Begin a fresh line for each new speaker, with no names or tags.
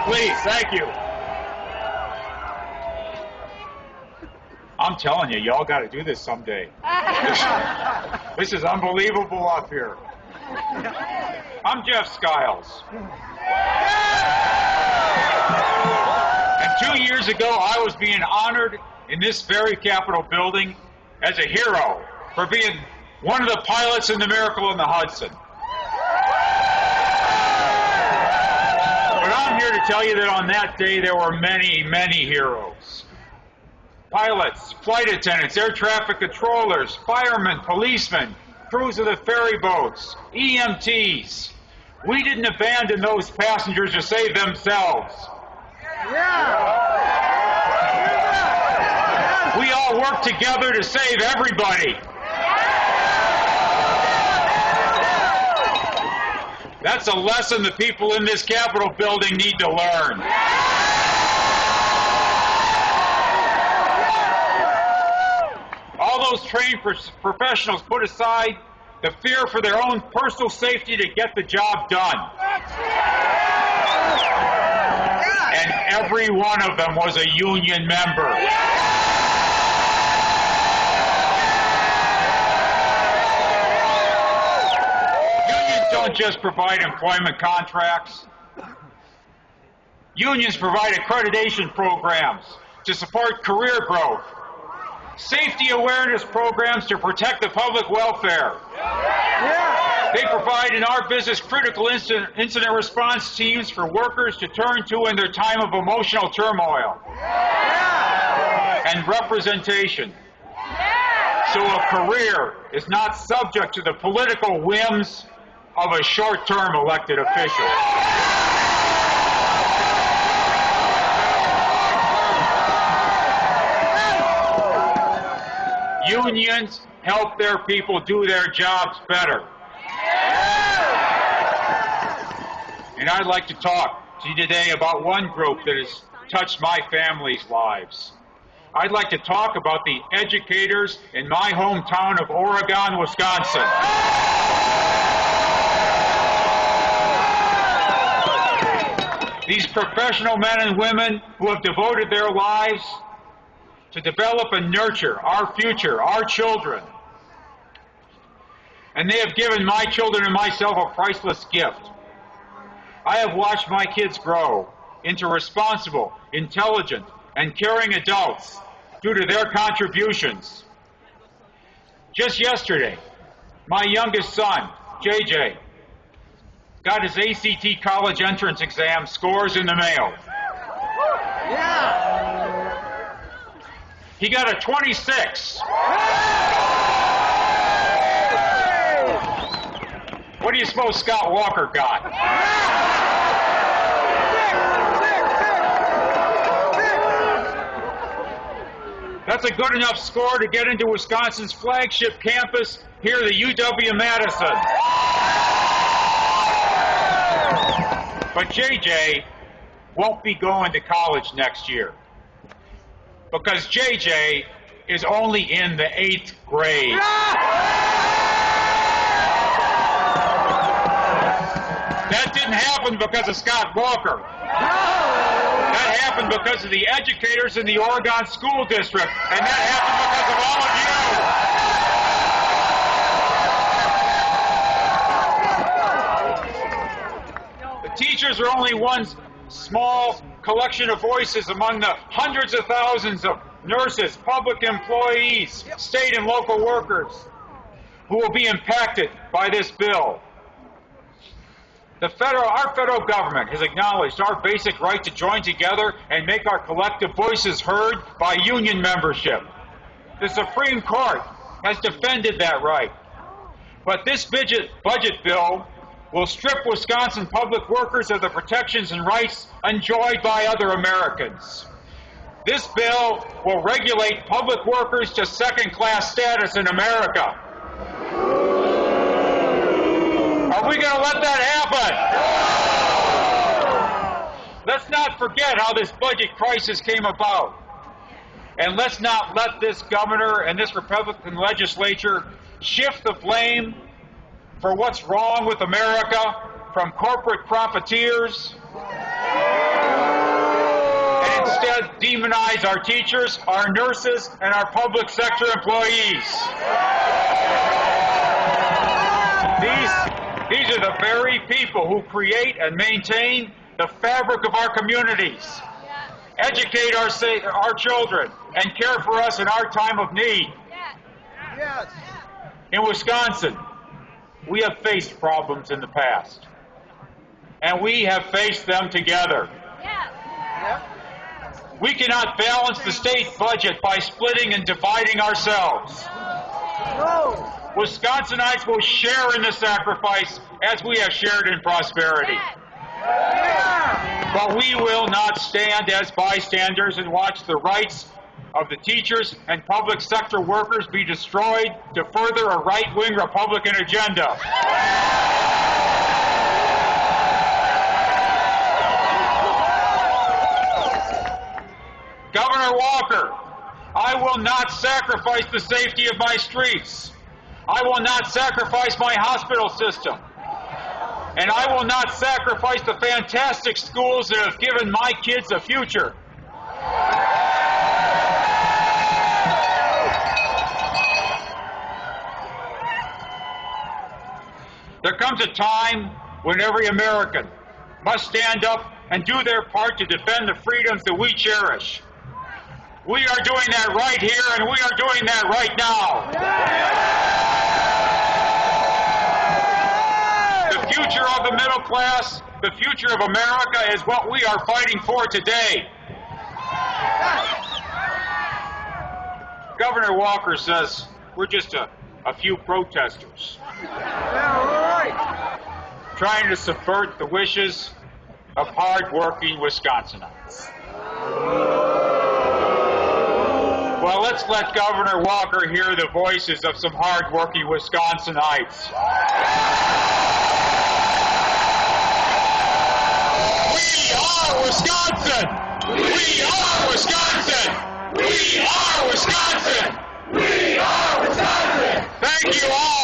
Please, thank you. I'm telling you, y'all got to do this someday. This is unbelievable up here. I'm Jeff Skiles. And 2 years ago, I was being honored in this very Capitol building as a hero for being one of the pilots in the Miracle on the Hudson. But I'm here to tell you that on that day, there were many, many heroes. Pilots, flight attendants, air traffic controllers, firemen, policemen, crews of the ferry boats, EMTs. We didn't abandon those passengers to save themselves. We all worked together to save everybody. That's a lesson the people in this Capitol building need to learn. All those trained professionals put aside the fear for their own personal safety to get the job done. And every one of them was a union member. Unions don't just provide employment contracts. Unions provide accreditation programs to support career growth, safety awareness programs to protect the public welfare. They provide in our business critical incident response teams for workers to turn to in their time of emotional turmoil. And representation. So a career is not subject to the political whims of a short-term elected official. Unions help their people do their jobs better. And I'd like to talk to you today about one group that has touched my family's lives. I'd like to talk about the educators in my hometown of Oregon, Wisconsin. These professional men and women who have devoted their lives to develop and nurture our future, our children. And they have given my children and myself a priceless gift. I have watched my kids grow into responsible, intelligent, and caring adults due to their contributions. Just yesterday, my youngest son, JJ, got his ACT college entrance exam scores in the mail. He got a 26. What do you suppose Scott Walker got? That's a good enough score to get into Wisconsin's flagship campus here, the UW-Madison. But JJ won't be going to college next year because JJ is only in the 8th grade. That didn't happen because of Scott Walker. That happened because of the educators in the Oregon School District, and that happened because of all of you. The teachers are only one small collection of voices among the hundreds of thousands of nurses, public employees, state and local workers who will be impacted by this bill. Our federal government has acknowledged our basic right to join together and make our collective voices heard by union membership. The Supreme Court has defended that right. But this budget bill will strip Wisconsin public workers of the protections and rights enjoyed by other Americans. This bill will regulate public workers to second-class status in America. Are we going to let that happen? Let's not forget how this budget crisis came about. And let's not let this governor and this Republican legislature shift the blame for what's wrong with America from corporate profiteers demonize our teachers, our nurses, and our public sector employees. These are the very people who create and maintain the fabric of our communities, educate our children, and care for us in our time of need.
Yes.
In Wisconsin, we have faced problems in the past, and we have faced them together. We cannot balance the state budget by splitting and dividing ourselves.
No.
Wisconsinites will share in the sacrifice as we have shared in prosperity.
Yeah.
But we will not stand as bystanders and watch the rights of the teachers and public sector workers be destroyed to further a right-wing Republican agenda. Governor Walker, I will not sacrifice the safety of my streets. I will not sacrifice my hospital system. And I will not sacrifice the fantastic schools that have given my kids a future. There comes a time when every American must stand up and do their part to defend the freedoms that we cherish. We are doing that right here, and we are doing that right now. The future of the middle class, the future of America is what we are fighting for today. Governor Walker says we're just a few protesters trying to subvert the wishes of hard-working Wisconsinites. Well, let's let Governor Walker hear the voices of some hard-working Wisconsinites. We are Wisconsin! We are Wisconsin! We are Wisconsin! We are Wisconsin! Thank you all!